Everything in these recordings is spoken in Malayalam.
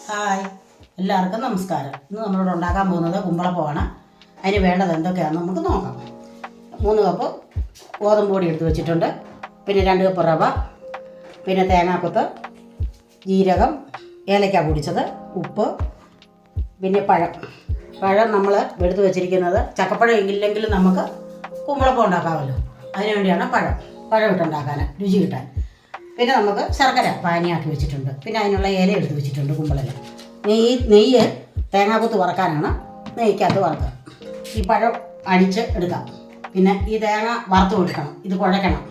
ഹായ്, എല്ലാവർക്കും നമസ്കാരം. ഇന്ന് നമ്മളോട് ഉണ്ടാക്കാൻ പോകുന്നത് കുമ്പളപ്പമാണ്. അതിന് വേണ്ടത് എന്തൊക്കെയാണെന്ന് നമുക്ക് നോക്കാം. 3 കപ്പ് ഗോതമ്പ് പൊടി എടുത്ത് വെച്ചിട്ടുണ്ട്. പിന്നെ 2 കപ്പ് റവ, പിന്നെ തേങ്ങാക്കൊത്ത്, ജീരകം, ഏലക്ക പൊടിച്ചത്, ഉപ്പ്, പിന്നെ പഴം നമ്മൾ എടുത്ത് വെച്ചിരിക്കുന്നത്. ചക്കപ്പഴം ഇല്ലെങ്കിലും നമുക്ക് കുമ്പളപ്പം ഉണ്ടാക്കാമല്ലോ. അതിനു വേണ്ടിയാണ് പഴം ഇട്ടുണ്ടാക്കാൻ രുചി കിട്ടാൻ. പിന്നെ നമുക്ക് ശർക്കര പാനിയാക്കി വെച്ചിട്ടുണ്ട്. പിന്നെ അതിനുള്ള ഇല എടുത്ത് വെച്ചിട്ടുണ്ട്. കുമ്പളല നെയ്യ് തേങ്ങാക്കൊത്ത് വറക്കാനാണ്. നെയ്ക്കകത്ത് വറുക്കുക. ഈ പഴം അടിച്ച് എടുക്കാം. പിന്നെ ഈ തേങ്ങ വറുത്ത് കൊടുക്കണം. ഇത് കുഴക്കണം.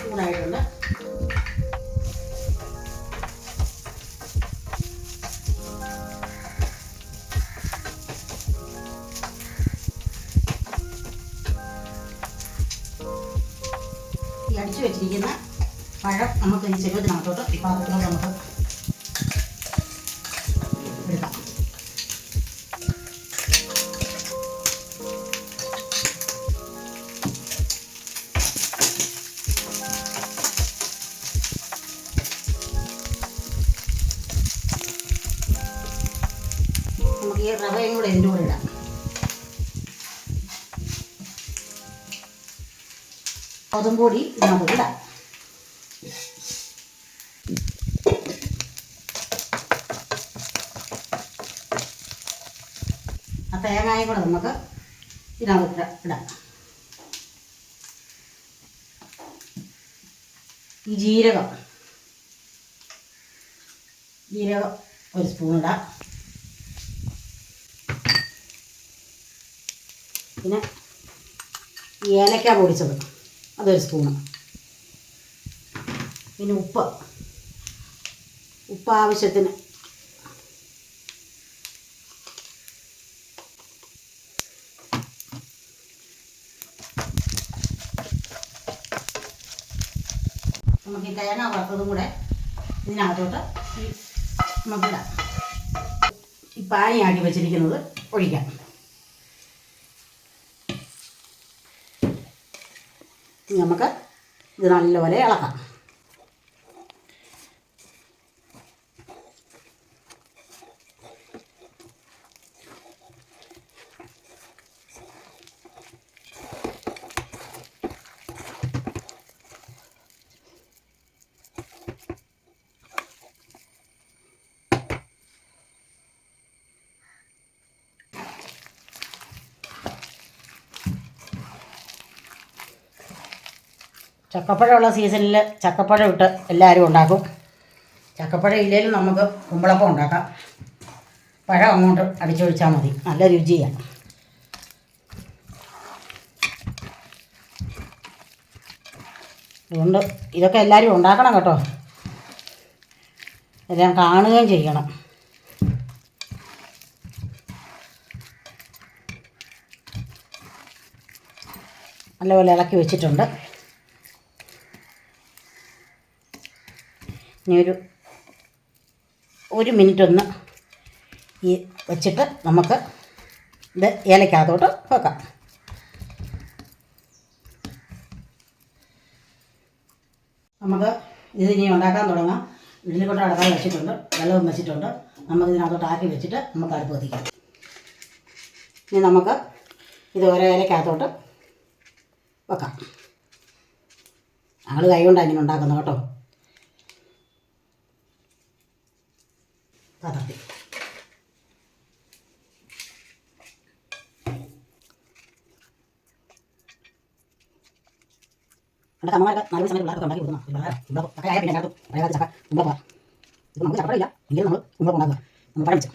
ചൂടായിട്ടുണ്ട്. ഈ അടിച്ചു വെച്ചിരിക്കുന്ന പഴം നമുക്ക് ഈ ചെരുവത്തിനകത്തോട്ട് ഈ പാത്രത്തിലോട്ട് നമുക്ക് എടുക്കാം. നമുക്ക് ഈ റവയും കൂടെ ഇതിൻ്റെ കൂടെ ഇടാം. ഗോതമ്പ് പൊടി ഇതിനകത്ത് ഇടാം. ആ തേങ്ങായും കൂടെ നമുക്ക് ഇതിനകത്ത് ഇടാം. ഈ ജീരകം 1 സ്പൂൺ ഇടാം. പിന്നെ ഏലക്ക പൊടിച്ചത് അതൊരു സ്പൂണ്. പിന്നെ ഉപ്പ് ആവശ്യത്തിന്. നമുക്ക് ഈ തേങ്ങ വറുത്തതും കൂടെ ഇതിനകത്തോട്ട് നമുക്കിടാം. ഈ പാനിയാക്കി വെച്ചിരിക്കുന്നത് ഒഴിക്കാം. നമുക്ക് ഇത് നല്ലപോലെ ഇളക്കാം. ചക്കപ്പഴമുള്ള സീസണിൽ ചക്കപ്പഴം ഇട്ട് എല്ലാവരും ഉണ്ടാക്കും. ചക്കപ്പഴം ഇല്ലെങ്കിലും നമുക്ക് കുമ്പളപ്പം ഉണ്ടാക്കാം. പഴം അങ്ങോട്ട് അടിച്ചൊഴിച്ചാൽ മതി. നല്ല രുചിയാണ്. അതുകൊണ്ട് ഇതൊക്കെ എല്ലാവരും ഉണ്ടാക്കണം കേട്ടോ. എല്ലാം കാണുകയും ചെയ്യണം. നല്ലപോലെ ഇളക്കി വെച്ചിട്ടുണ്ട്. ഇനി ഒരു മിനിറ്റ് ഒന്ന് ഈ വെച്ചിട്ട് നമുക്ക് ഇത് ഏലക്കകത്തോട്ട് വെക്കാം. നമുക്ക് ഇത് ഇനി ഉണ്ടാക്കാൻ തുടങ്ങാം. ഇഡ്ഡലി കൊണ്ട് അടക്കാൻ വെച്ചിട്ടുണ്ട്. വെള്ളവും വെച്ചിട്ടുണ്ട്. നമുക്ക് ഇതിനകത്തോട്ട് ആക്കി വെച്ചിട്ട് നമുക്ക് അടുപ്പ് കത്തിക്കാം. ഇനി നമുക്ക് ഇത് ഓരോ ഇലക്കകത്തോട്ട് വെക്കാം. ഞങ്ങൾ കൈ കൊണ്ടാണ് ഇങ്ങനെ ഉണ്ടാക്കുന്നത് കേട്ടോ. കടത്തി എൻ്റെ അമ്മമാരൊക്കെ 4 സമയത്ത് പിള്ളേർക്ക് ഉണ്ടാക്കി കൊടുക്കണം. ചക്കയായ പിന്നെ ചക്ക കുമ്പളപ്പം. ഇപ്പോൾ നമുക്ക് ചക്കപ്പഴമില്ല എങ്കിലും നമ്മൾ കുമ്പളപ്പം ഉണ്ടാക്കുക. നമ്മൾ പഴം വെച്ച്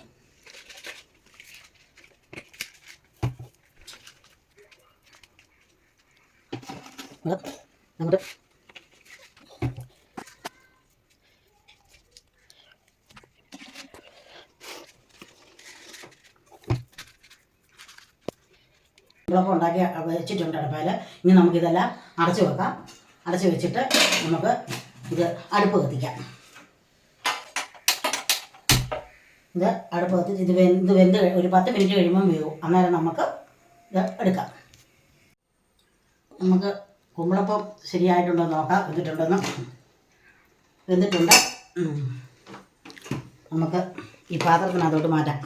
അങ്ങോട്ട് കുമ്പളപ്പം ഉണ്ടാക്കി വെച്ചിട്ടുണ്ട് അടുപ്പയിൽ. ഇനി നമുക്കിതെല്ലാം അടച്ചു വെക്കാം. അടച്ചു വെച്ചിട്ട് നമുക്ക് ഇത് അടുപ്പ് കത്തിക്കാം. ഇത് അടുപ്പ് കത്തിച്ച് ഇത് വെന്ത് ഒരു 10 മിനിറ്റ് കഴിയുമ്പം വേവും. അന്നേരം നമുക്ക് ഇത് എടുക്കാം. നമുക്ക് കുമ്പളപ്പം ശരിയായിട്ടുണ്ടോ നോക്കാം. വെന്തിട്ടുണ്ട്. നമുക്ക് ഈ പാത്രത്തിനകത്തോട്ട് മാറ്റാം.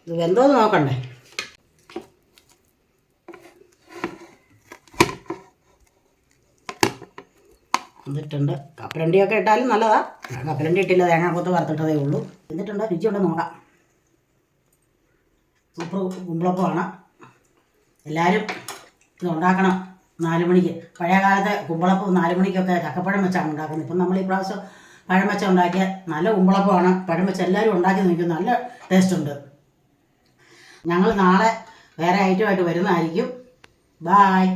ഇത് വെന്തോന്ന് നോക്കണ്ടേ. എന്നിട്ടുണ്ട്. കപ്പലണ്ടിയൊക്കെ ഇട്ടാലും നല്ലതാ. കപ്പലണ്ടി ഇട്ടില്ല, തേങ്ങാക്കൊത്ത് വറുത്തിട്ടതേ ഉള്ളൂ. എന്നിട്ടുണ്ട്. രുചിയുണ്ട് നോക്കാം. സൂപ്പർ കുമ്പളപ്പമാണ്. എല്ലാവരും ഇത് ഉണ്ടാക്കണം 4 മണിക്ക്. പഴയ കാലത്തെ കുമ്പളപ്പം 4 മണിക്കൊക്കെ ചക്കപ്പഴം വെച്ചാണ് ഉണ്ടാക്കുന്നത്. ഇപ്പം നമ്മൾ ഈ പ്രാവശ്യം പഴം വെച്ച ഉണ്ടാക്കിയ നല്ല കുമ്പളപ്പമാണ്. പഴം വെച്ച് എല്ലാവരും ഉണ്ടാക്കി നോക്കും, നല്ല ടേസ്റ്റ് ഉണ്ട്. ഞങ്ങൾ നാളെ വേറെ ഐറ്റമായിട്ട് വരുന്നതായിരിക്കും. ബായ്.